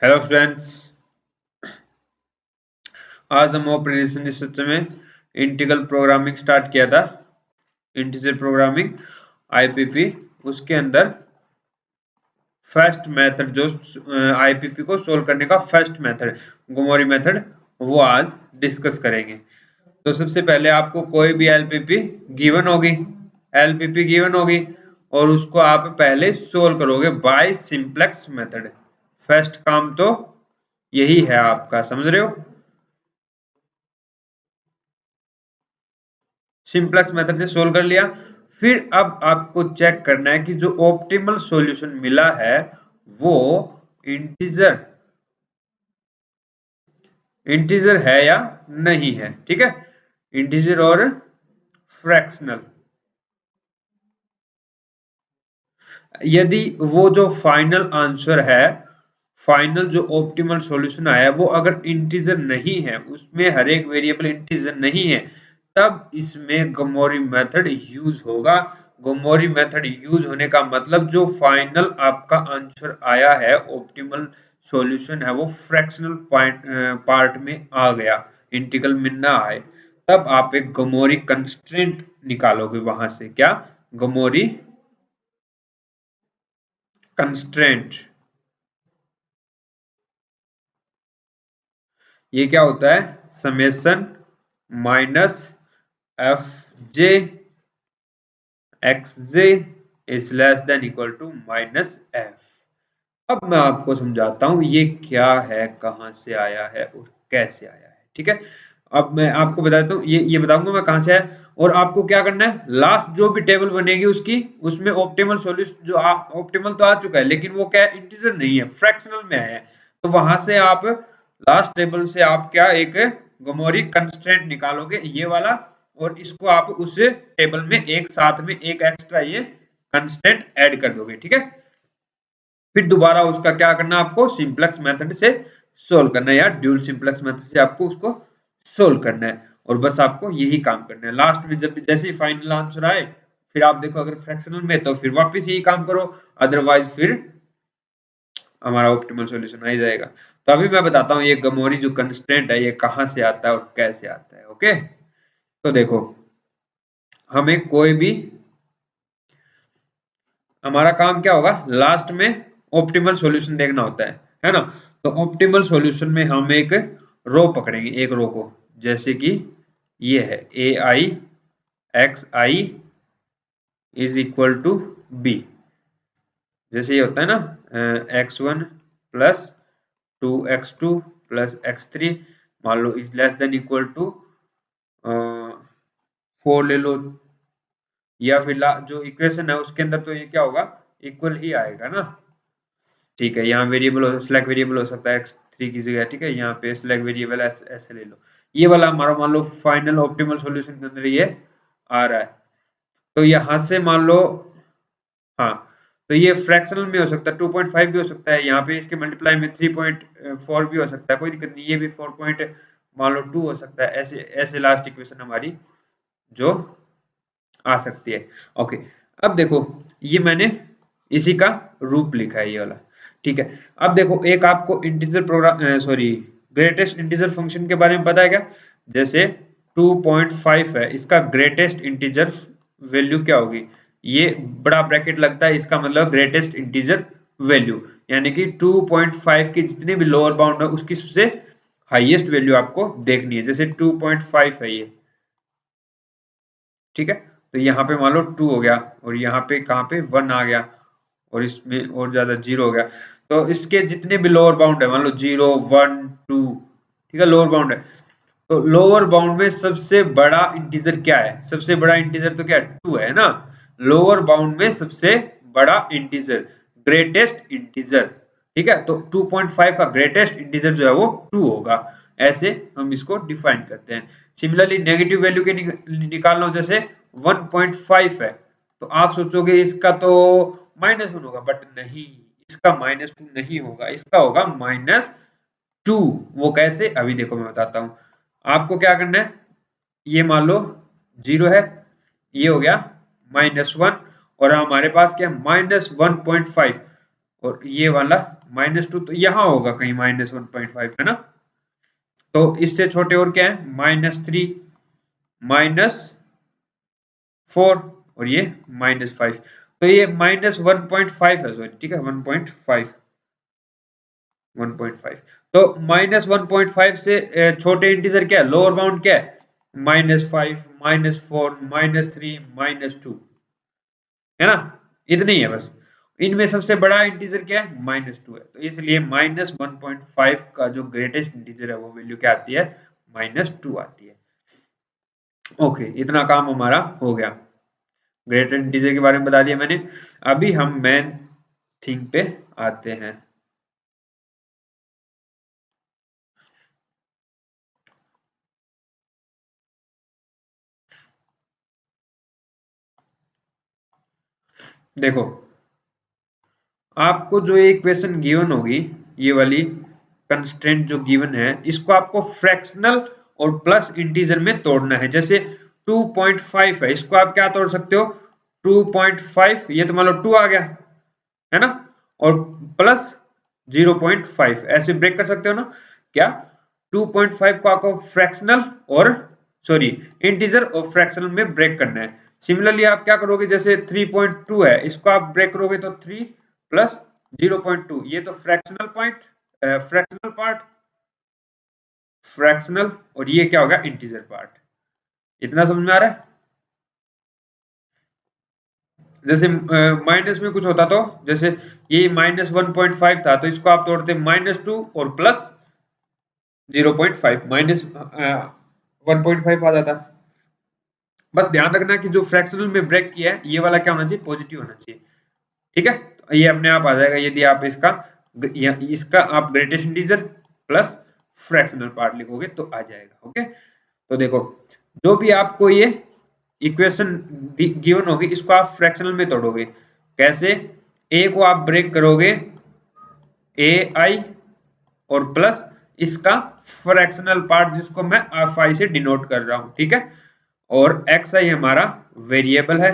Hello friends, आज हम operation system में इंटीग्रल प्रोग्रामिंग स्टार्ट किया था। इंटीजर प्रोग्रामिंग आईपीपी, उसके अंदर फर्स्ट मेथड जो आईपीपी को सोल्व करने का फर्स्ट मेथड गोमोरी मेथड, वो आज डिस्कस करेंगे। तो सबसे पहले आपको कोई भी एलपीपी गिवन होगी और उसको आप पहले सोल्व करोगे बाय सिंप्लेक्स मेथड। फर्स्ट काम तो यही है आपका, समझ रहे हो। सिंप्लेक्स मेथड से सोल्व कर लिया। फिर अब आपको चेक करना है कि जो ऑप्टिमल सॉल्यूशन मिला है वो इंटीजर इंटीजर है या नहीं है। ठीक है, इंटीजर और फ्रैक्शनल। यदि वो जो फाइनल आंसर है, फाइनल जो ऑप्टिमल सॉल्यूशन आया है वो अगर इंटीजर नहीं है, उसमें हर एक वेरिएबल इंटीजर नहीं है, तब इसमें गमोरी मेथड यूज होगा। गमोरी मेथड यूज होने का मतलब जो फाइनल आपका आंसर आया है, ऑप्टिमल सॉल्यूशन है, वो फ्रैक्शनल पार्ट में आ गया, इंटीग्रल में ना आए, तब आप एक गमोरी कंस्ट्रेंट निकालोगे वहां से। क्या? Gomory constraint. ये क्या होता है? Summation minus F J X J is less than equal to minus F. अब मैं आपको समझाता हूं ये क्या है, कहां से आया है और कैसे आया है। ठीक है, अब मैं आपको बता देता हूँ, ये बताऊंगा मैं कहां से आया। और आपको क्या करना है, लास्ट जो भी टेबल बनेगी उसकी, उसमें ऑप्टिमल सॉल्यूशन जो ऑप्टिमल तो आ चुका है, लेकिन वो क्या है, इंटीजर नहीं है, फ्रैक्शनल में है। तो वहां से आप लास्ट टेबल से आप क्या, एक गमोरी कंस्ट्रेंट निकालोगे, ये वाला, और इसको आप उस टेबल में एक साथ में एक एक्स्ट्रा ये कंस्टेंट ऐड कर दोगे। ठीक है, फिर दोबारा उसका क्या करना, आपको सिंप्लेक्स मेथड से सोल्व करना है या ड्यूल सिंप्लेक्स मेथड से आपको उसको सोल्व करना है। और बस आपको यही काम करना है। लास्ट में जब जैसे ही फाइनल आंसर आए, फिर आप देखो अगर फ्रैक्शनल में तो फिर वापस यही काम करो, अदरवाइज फिर हमारा ऑप्टिमल सॉल्यूशन आ ही जाएगा। तो अभी मैं बताता हूँ ये गमोरी जो कंस्ट्रेंट है ये कहाँ से आता है और कैसे आता है। ओके, तो देखो, हमें कोई भी, हमारा काम क्या होगा, लास्ट में ऑप्टिमल सॉल्यूशन देखना होता है ना। तो ऑप्टिमल सॉल्यूशन में हम एक रो पकड़ेंगे, एक रो को, जैसे कि ये है A I X I is equal to B. जैसे ये होता है ना, X one plus two X two plus X three, मान लो is less than equal to 4 ले लो, या फिर जो इक्वेशन है उसके अंदर तो ये क्या होगा, इक्वल ही आएगा ना। ठीक है, यहाँ वेरिएबल सिलेक्ट वेरिएबल हो सकता है एक्स थ्री की जगह। ठीक है, यहाँ पे सिलेक्ट वेरिएबल ऐसे ले लो। ये वाला हमारा मान लो फाइनल ऑप्टिमल सॉल्यूशन के अंदर ये आ रहा है। तो यहाँ से मान लो, हाँ, तो ये फ्रैक्शनल में हो सकता है, 2.5 भी हो सकता है, यहाँ पे इसके मल्टीप्लाई में 3.4 भी हो सकता है, कोई दिक्कत नहीं। ये भी 4 पॉइंट मान लो 2 हो सकता है। ऐसे ऐसे लास्ट इक्वेशन हमारी जो आ सकती है। ओके, अब देखो, ये मैंने इसी का रूप लिखा है, ये वाला। ठीक है, अब देखो, एक आपको integer program, sorry, greatest integer function के बारे में पता है क्या? जैसे 2.5 है, इसका ग्रेटेस्ट इंटीजर वैल्यू क्या होगी? ये बड़ा ब्रैकेट लगता है, इसका मतलब ग्रेटेस्ट इंटीजर वैल्यू, यानी कि 2.5 के जितने भी लोअर बाउंड है उसकी सबसे हाईएस्ट वैल्यू आपको देखनी है। जैसे 2.5 है ये, ठीक है, तो यहाँ पे मान लो 2 हो गया, और यहाँ पे कहाँ पे 1 आ गया, और इसमें और ज्यादा 0 हो गया। तो इसके जितने भी लोअर बाउंड है, मान लो 0 1 2, ठीक है, लोअर बाउंड है। तो लोअर बाउंड में सबसे बड़ा इंटीजर क्या है? सबसे बड़ा इंटीजर तो क्या है, 2 है ना। लोअर बाउंड में सबसे बड़ा इंटीजर, ग्रेटेस्ट इंटीजर। ठीक है, तो 2.5 का ग्रेटेस्ट इंटीजर जो है वो 2 होगा। ऐसे हम इसको डिफाइन करते हैं। सिमिलरली नेगेटिव वैल्यू के निकालना हो, जैसे 1.5 है, तो आप सोचोगे इसका तो -1 होगा, बट नहीं, इसका -2 नहीं होगा, इसका होगा -2। वो कैसे, अभी देखो मैं बताता हूँ। आपको क्या करना है, ये मान लो 0 है, ये हो गया -1, और हमारे पास क्या, -1.5, और ये वाला -2 तो यहाँ होगा कहीं -1.5 है ना। तो इससे छोटे और क्या है -3 -4 और ये -5 तो ये -1.5 है सॉरी ठीक है 1.5 तो -1.5 से छोटे इंटीजर क्या है लोअर बाउंड क्या है -5 -4 -3 -2 है ना इतने ही है बस। इनमें सबसे बड़ा इंटीजर क्या है -2 है तो इसलिए -1.5 का जो ग्रेटेस्ट इंटीजर है वो वैल्यू क्या आती है -2 आती है। ओके इतना काम हमारा हो गया ग्रेटेस्ट इंटीजर के बारे में बता दिया मैंने। अभी हम मेन थिंग पे आते हैं। देखो आपको जो इक्वेशन गिवन होगी ये वाली कंस्ट्रेंट जो गिवन है इसको आपको फ्रैक्शनल और प्लस इंटीजर में तोड़ना है। जैसे 2.5 है इसको आप क्या तोड़ सकते हो 2.5 ये तो मान लो 2 आ गया है ना और प्लस 0.5 ऐसे ब्रेक कर सकते हो ना क्या 2.5 को आपको फ्रैक्शनल और सॉरी इंटीजर और फ्रैक्शनल में ब्रेक करना है। सिमिलरली आप क्या करोगे जैसे 3.2 है इसको आप ब्रेक करोगे तो 3 प्लस 0.2 ये तो fractional point fractional part fractional और ये क्या होगा इंटीजर पार्ट। इतना समझ में आ रहा है। जैसे माइनस में कुछ होता तो जैसे ये -1.5 था तो इसको आप तोड़ते -2 और प्लस 0.5 -1.5 आ जाता। बस ध्यान रखना कि जो फ्रैक्शनल में ब्रेक किया है ये वाला क्या होना चाहिए पॉजिटिव होना चाहिए ठीक है। तो ये अपने आप आ जाएगा यदि आप इसका आप greatest integer plus fractional part लिखोगे तो आ जाएगा। ओके तो देखो जो भी आपको ये इक्वेशन गिवन होगी इसको आप फ्रैक्शनल में तोड़ोगे कैसे ए को आप ब्रेक करोगे ए आई और प्लस इसका फ्रैक्शनल पार्ट जिसको मैं एफ आई से डिनोट कर रहा हूं ठीक है और एक्स आई हमारा वेरिएबल है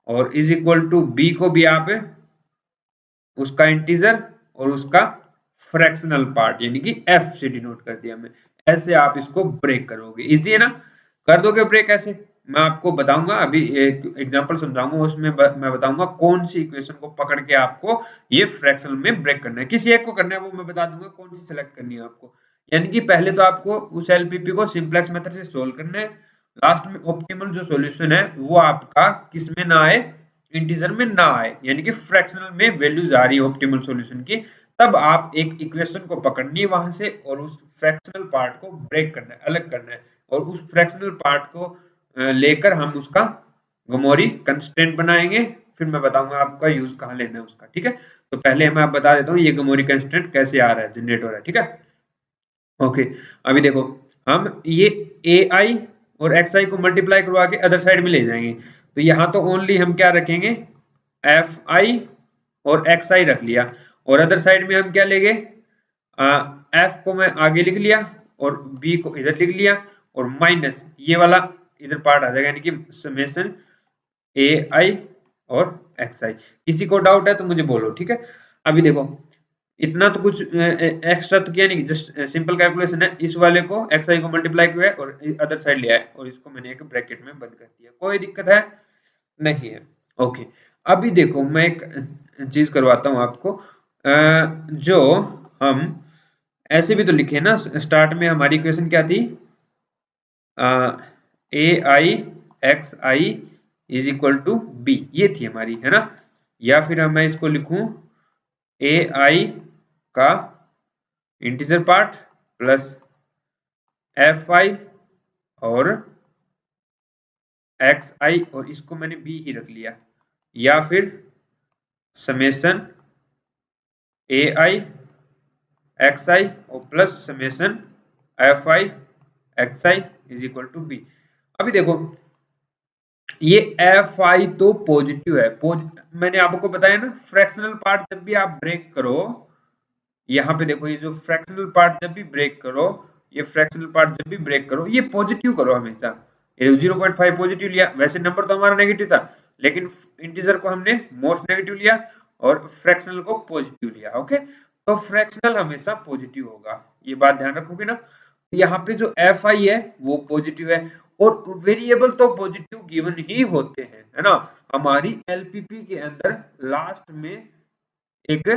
और इज इक्वल टू बी को भी आप उसका इंटीजर और उसका फ्रैक्शनल पार्ट यानी कि एफ से डिनोट कर दिया मैं। ऐसे आप इसको ब्रेक करोगे इजी है ना कर दोगे ब्रेक ऐसे। मैं आपको बताऊंगा अभी एक एग्जांपल समझाऊंगा उसमें मैं बताऊंगा कौन सी इक्वेशन को पकड़ के आपको ये फ्रैक्शनल में ब्रेक करना है किसी एक को करना है वो मैं बता दूंगा कौन सी सिलेक्ट करनी है आपको। यानी कि पहले तो आपको उस एलपीपी को सिंपलेक्स मेथड से सोल्व करना है लास्ट में ऑप्टिमल जो सॉल्यूशन है वो आपका किस में ना आए इंटीजर में ना आए यानी कि फ्रैक्शनल में वैल्यूज आ रही है ऑप्टिमल सॉल्यूशन की तब आप एक इक्वेशन को पकड़नी है वहां से और उस फ्रैक्शनल पार्ट को ब्रेक करना है अलग करना है और उस फ्रैक्शनल पार्ट को लेकर हम उसका गमोरी कंस्टेंट बनाएंगे। फिर मैं बताऊंगा आपका यूज कहाँ लेना है उसका ठीक है। तो पहले मैं आप बता देता हूँ ये गमोरी कंस्टेंट कैसे आ रहा है जनरेट हो रहा है ठीक है। ओके अभी देखो हम ये ए आई और एक्स आई को मल्टीप्लाई करवा के अदर साइड में ले जाएंगे तो यहाँ तो ओनली हम क्या रखेंगे एफ आई और एक्स आई रख लिया और अदर साइड में हम क्या लेंगे एफ को मैं आगे लिख लिया और बी को इधर लिख लिया और माइनस ये वाला इधर पार्ट आ जाएगा यानी कि समेशन ए आई और एक्स आई। किसी को डाउट है तो मुझे बोलो ठीक है। अभी देखो इतना तो कुछ एक्स्ट्रा तो किया नहीं जस्ट सिंपल कैलकुलेशन है इस वाले को एक्स आई को मल्टीप्लाई किया और अदर साइड ले आए और इसको मैंने एक ब्रैकेट में बंद कर दिया कोई दिक्कत है नहीं है। ओके अभी देखो मैं एक चीज करवाता हूँ आपको जो हम ऐसे भी तो लिखे ना स्टार्ट में हमारी इक्वेशन क्या थी A I X I is equal to B ये थी हमारी है ना या फिर मैं इसको लिखूं ए आई का integer part plus F I और एक्स आई और इसको मैंने बी ही रख लिया या फिर summation A I X I और plus summation F I X I is equal to B. अभी देखो ये एफ आई तो पॉजिटिव है मैंने आपको बताया ना फ्रैक्शनल पार्ट जब भी आप ब्रेक करो यहाँ पे देखो ये जो फ्रैक्शनल पार्ट जब भी ब्रेक करो ये फ्रैक्शनल पार्ट जब भी ब्रेक करो ये पॉजिटिव करो हमेशा। ये 0.5 पॉजिटिव लिया वैसे नंबर तो हमारा नेगेटिव था लेकिन इंटीजर को हमने मोस्ट नेगेटिव लिया और फ्रैक्शनल को पॉजिटिव लिया। ओके तो फ्रैक्शनल हमेशा पॉजिटिव होगा, ये बात ध्यान रखोगे ना। यहाँ पे जो एफ आई है वो पॉजिटिव है, और वेरिएबल तो पॉजिटिव गिवन ही होते हैं, है ना। हमारी एलपीपी के अंदर लास्ट में एक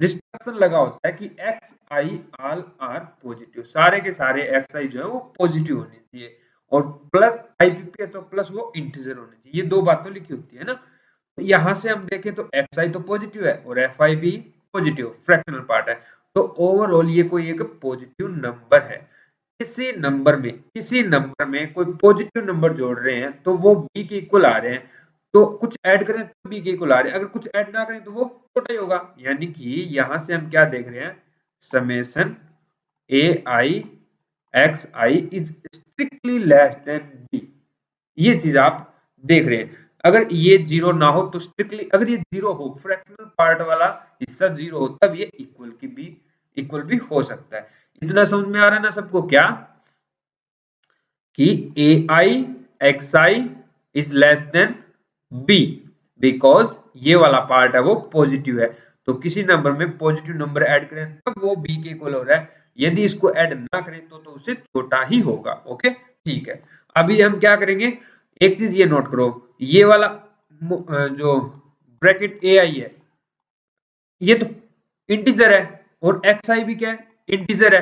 रिस्ट्रिक्शन लगा होता है कि X I all are positive, सारे के सारे एक्स आई जो है वो पॉजिटिव होने चाहिए, और प्लस आईपीपी है तो प्लस वो इंटीजर होने चाहिए, ये दो बातें लिखी होती है ना। तो यहाँ से हम देखें तो एक्स आई तो पॉजिटिव है और एफ आई भी पॉजिटिव फ्रैक्शनल पार्ट है, तो ओवरऑल ये कोई एक पॉजिटिव नंबर है। किसी नंबर में कोई पॉजिटिव नंबर जोड़ रहे हैं तो वो बी के इक्वल आ रहे हैं, तो कुछ ऐड करें तो बी के इक्वल आ रहे हैं, अगर कुछ ऐड ना करें तो वो छोटा ही होगा। यानी कि यहां से हम क्या देख रहे हैं, summation A I X I is strictly less than B, ये चीज आप देख रहे हैं। अगर ये जीरो ना हो तो स्ट्रिक्टली, अगर ये जीरो हो, फ्रैक्शनल पार्ट वाला हिस्सा जीरो हो, तब ये इक्वल भी हो सकता है। इतना समझ में आ रहा है ना सबको क्या, कि A I X I is less than B, because ये वाला पार्ट है वो पॉजिटिव है, तो किसी नंबर में पॉजिटिव नंबर ऐड करें तब वो बी के इक्वल हो रहा है, यदि इसको ऐड ना करें तो उससे छोटा ही होगा। ओके ठीक है, अभी हम क्या करेंगे, एक चीज ये नोट करो, ये वाला जो ब्रैकेट ए आई है ये तो इंटीजर है, और एक्स आई भी क्या है, इंटीजर है,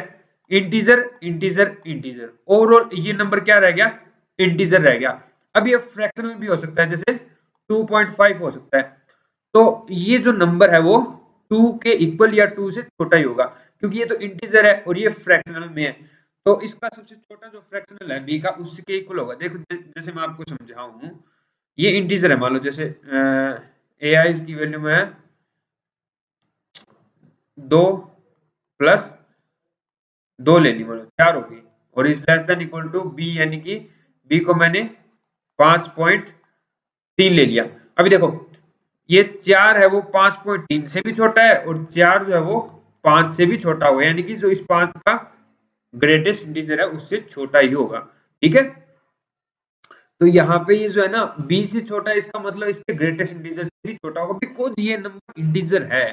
इंटीजर इंटीजर इंटीजर, ओवरऑल ये नंबर क्या रह गया, इंटीजर रह गया। अब ये फ्रैक्शनल भी हो सकता है, जैसे 2.5 हो सकता है, तो ये जो नंबर है वो 2 के इक्वल या 2 से छोटा ही होगा, क्योंकि ये तो इंटीजर है और ये फ्रैक्शनल में है, तो इसका सबसे छोटा जो फ्रैक्शनल है बी का उसके इक्वल होगा। देखो जैसे मैं आपको समझाऊं, ये इंटीजर है, मान लो जैसे ए आई की वैल्यू में है 2 प्लस 2 ले ली, मतलब 4 होगी, और is less than equal to B, यानी कि बी को मैंने 5.3 ले लिया। अभी देखो ये 4 है वो 5.3 से भी छोटा है, और 4 जो है वो 5 से भी छोटा होगा, यानी कि जो इस 5 का ग्रेटेस्ट इंटीजर है उससे छोटा ही होगा। ठीक है, तो यहाँ पे ये जो है ना बी से छोटा है, इसका मतलब इसके ग्रेटेस्ट इंटीजर से भी छोटा होगा, बिकॉज ये नंबर इंटीजर है।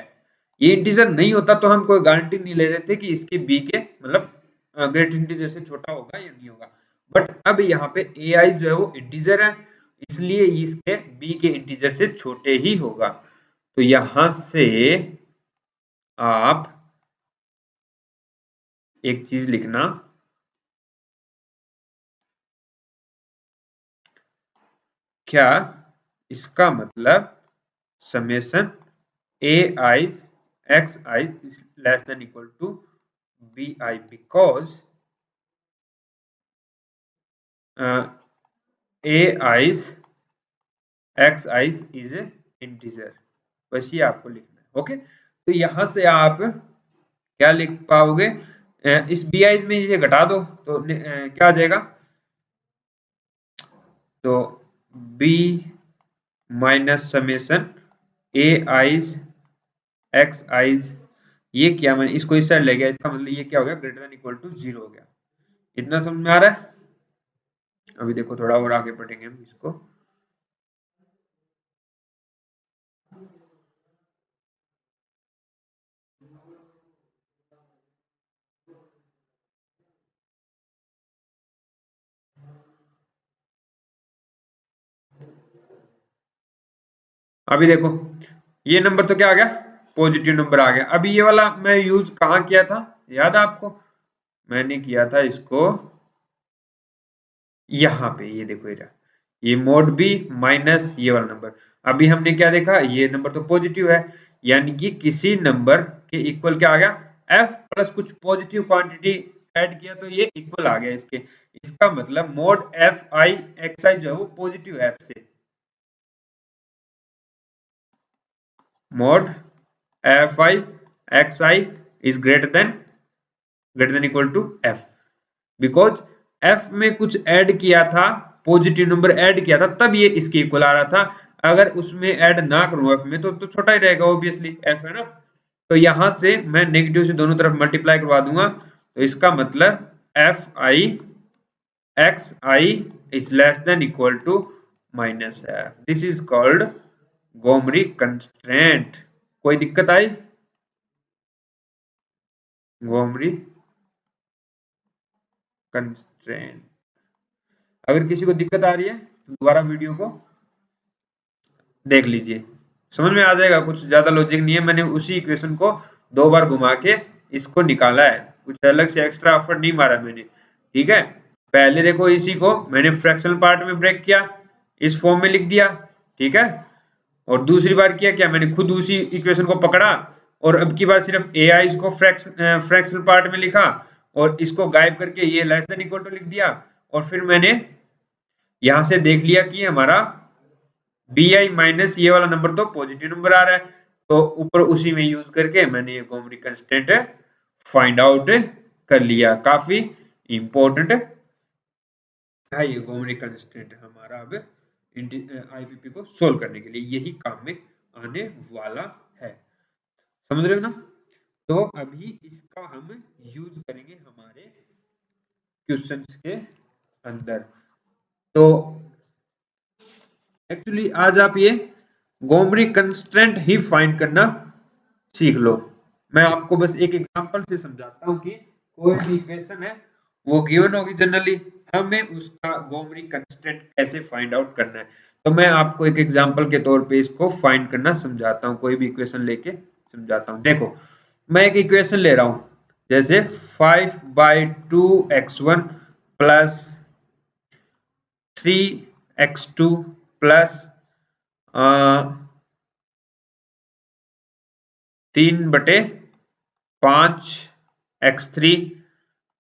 ये इंटीजर नहीं होता तो हम कोई गारंटी नहीं ले रहे थे कि इसके बी के मतलब ग्रेट इंटीजर से छोटा होगा या नहीं होगा, बट अब यहाँ पे ए आई जो है वो इंटीजर है, इसलिए इसके बी के इंटीजर से छोटे ही होगा। तो यहां से आप एक चीज लिखना, क्या इसका मतलब summation A I X I is less than equal to B I, because A I's X I's is a integer, बस ये आपको लिखना है। ओके, तो यहां से आप क्या लिख पाओगे, इस बी आईज में इसे घटा दो तो क्या आ जाएगा, तो बी माइनस समेशन ए आईज एक्स आईज, ये क्या, मैंने इसको इस साइड ले गया, इसका मतलब ये क्या हो गया, ग्रेटर देन इक्वल टू 0 हो गया। इतना समझ में आ रहा है। अभी देखो थोड़ा और आगे पढ़ेंगे हम इसको। अभी देखो ये नंबर तो क्या आ गया, पॉजिटिव नंबर आ गया। अभी ये वाला मैं यूज कहाँ किया था, याद है आपको, मैंने किया था इसको यहाँ पे, ये देखो ये मोड बी माइनस ये वाला नंबर। अभी हमने क्या देखा, ये नंबर तो पॉजिटिव है, यानी कि किसी नंबर के इक्वल क्या आ गया, एफ प्लस कुछ पॉजिटिव क्वांटिटी ऐड किया तो ये इक्वल आ गया इसके, इसका मतलब mod F I X I जो है वो पॉजिटिव है एफ से, mod F I X I is greater than equal to F, because F में कुछ ऐड किया था, पॉजिटिव नंबर ऐड किया था, तब ये इसके इक्वल आ रहा था। अगर उसमें ऐड ना करूं एफ में तो छोटा ही रहेगा ऑब्वियसली, एफ है ना। तो यहां से मैं नेगेटिव से दोनों तरफ मल्टीप्लाई करवा दूंगा, तो इसका मतलब F I X I is less than equal to minus F, this is called Gomory constraint. कोई दिक्कत आई? गोमरी कंस्ट्रेंट। अगर किसी को दिक्कत आ रही है तो दोबारा वीडियो को देख लीजिए, समझ में आ जाएगा। कुछ ज्यादा लॉजिक नहीं है, मैंने उसी इक्वेशन को 2 बार घुमा के इसको निकाला है, कुछ अलग से एक्स्ट्रा एफर्ट नहीं मारा मैंने। ठीक है, पहले देखो इसी को मैंने फ्रैक्शनल पार्ट में ब्रेक किया, इस फॉर्म में लिख दिया। ठीक है, और दूसरी बार किया क्या, मैंने खुद उसी इक्वेशन को पकड़ा और अब की बार सिर्फ ए आई को फ्रैक्शनल पार्ट में लिखा और इसको गायब करके ये लेस देन इक्वल टू लिख दिया। और फिर मैंने यहां से देख लिया कि हमारा बी आई माइनस ये वाला नंबर तो पॉजिटिव नंबर आ रहा है, तो ऊपर उसी में यूज करके मैंने ये गोमरी कंस्टेंट फाइंड आउट कर लिया। काफी इंपॉर्टेंट है ये गोमरी कंस्टेंट हमारा अब आईपीपी को सोल्व करने के लिए यही काम में आने वाला है, समझ रहे हो ना। तो अभी इसका हम यूज करेंगे हमारे क्वेश्चंस के अंदर। तो एक्चुअली आज आप ये गोमरी कंस्ट्रेंट ही फाइंड करना सीख लो। मैं आपको बस एक एग्जांपल से समझाता हूँ कि कोई भी इक्वेशन है वो गिवन होगी जनरली, हमें उसका गोमरी कंस्ट्रेंट कैसे फाइंड आउट करना है। तो मैं आपको एक एग्जांपल के तौर पे इसको फाइंड करना समझाता हूँ, कोई भी इक्वेशन लेके समझाता हूँ। देखो मैं एक इक्वेशन ले रहा हूँ, जैसे 5/2x1 plus 3x2 plus 3/5x3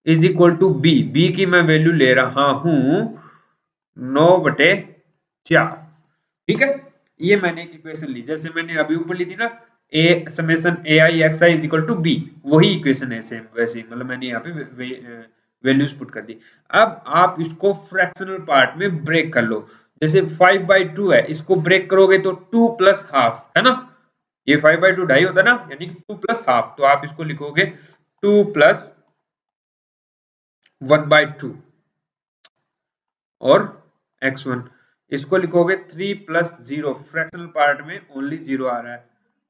is equal to B. B की मैं वैल्यू ले रहा हूं 9/4। ठीक है, ये मैंने एक इक्वेशन ली, जैसे मैंने अभी ऊपर ली थी ना, a summation A I X I is equal to B, वही इक्वेशन है सेम वैसे ही, मतलब मैंने यहाँ पे वैल्यूज पुट कर दी। अब आप इसको फ्रैक्शनल पार्ट में ब्रेक कर लो, जैसे 5/2 है, इसको ब्रेक करोगे तो 2 प्लस हाफ है ना, ये 5/2 ढाई होता है ना, यानी कि 2 प्लस हाफ, तो आप इसको लिखोगे 2 प्लस 1/2 और x1 इसको लिखोगे 3 प्लस 0, फ्रैक्शनल पार्ट में ओनली 0 आ रहा है,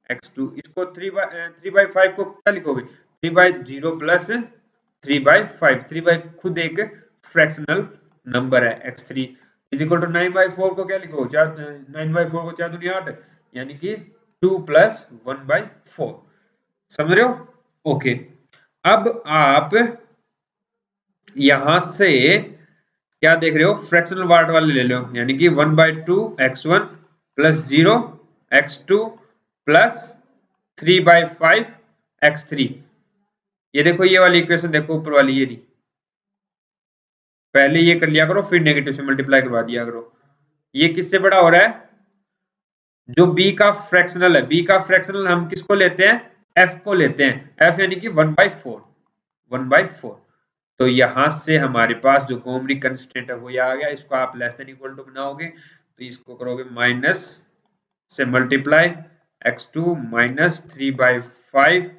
x2 इसको 3/5 को क्या लिखोगे 3/0 प्लस 3/5, 3/5 खुद एक फ्रैक्शनल नंबर है, x3 इज इक्वल टू 9/4 को क्या लिखोगे 9/4 को 4 दूनी 8, यानी कि 2 प्लस 1/4, समझ रहे हो। ओके, अब आप यहां से क्या देख रहे हो, फ्रैक्शनल पार्ट वाले ले लो, यानी कि 1/2 x1 plus 0 x2 plus 3/5 x3। ये देखो ये वाली इक्वेशन देखो ऊपर वाली, ये नहीं, पहले ये कर लिया करो फिर नेगेटिव से मल्टीप्लाई करवा दिया करो। ये किससे बड़ा हो रहा है, जो b का फ्रैक्शनल है, b का फ्रैक्शनल हम किसको लेते हैं, f को लेते हैं, f यानी कि 1/4। तो यहां से हमारे पास जो गोमरी कंस्टेंट है वो ये आ गया, इसको आप लेस देन इक्वल टू बनाओगे तो इसको करोगे माइनस से multiply, x2 minus 3/5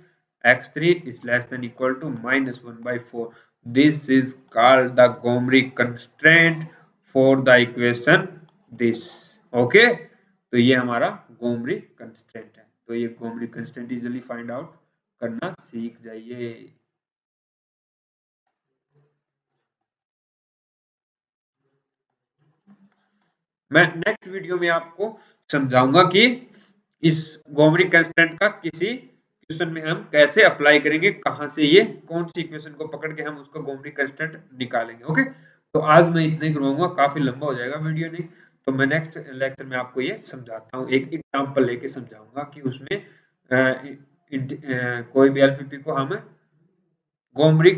x3 is less than equal to minus 1/4। This is called the Gomory constraint for the equation this. Okay, तो ये हमारा गोमरी कंस्टेंट है। तो ये Gomory constant easily find out करना सीख जाइए। मैं नेक्स्ट वीडियो में आपको समझाऊंगा कि इस गोमरी कंस्टेंट का किसी क्वेश्चन में हम कैसे अप्लाई करेंगे, कहां से ये कौन सी इक्वेशन को पकड़ के हम उसका गोमरी कंस्टेंट निकालेंगे। ओके, तो आज मैं इतना ही करवाऊंगा, काफी लंबा हो जाएगा वीडियो नहीं, तो मैं नेक्स्ट लेक्चर में आपको ये समझाता हूँ, एक एग्जांपल लेके समझाऊंगा कि उसमें कोई भी एलपीपी को हम गोमरी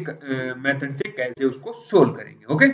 मेथड से कैसे उसको सोल्व करेंगे। ओके।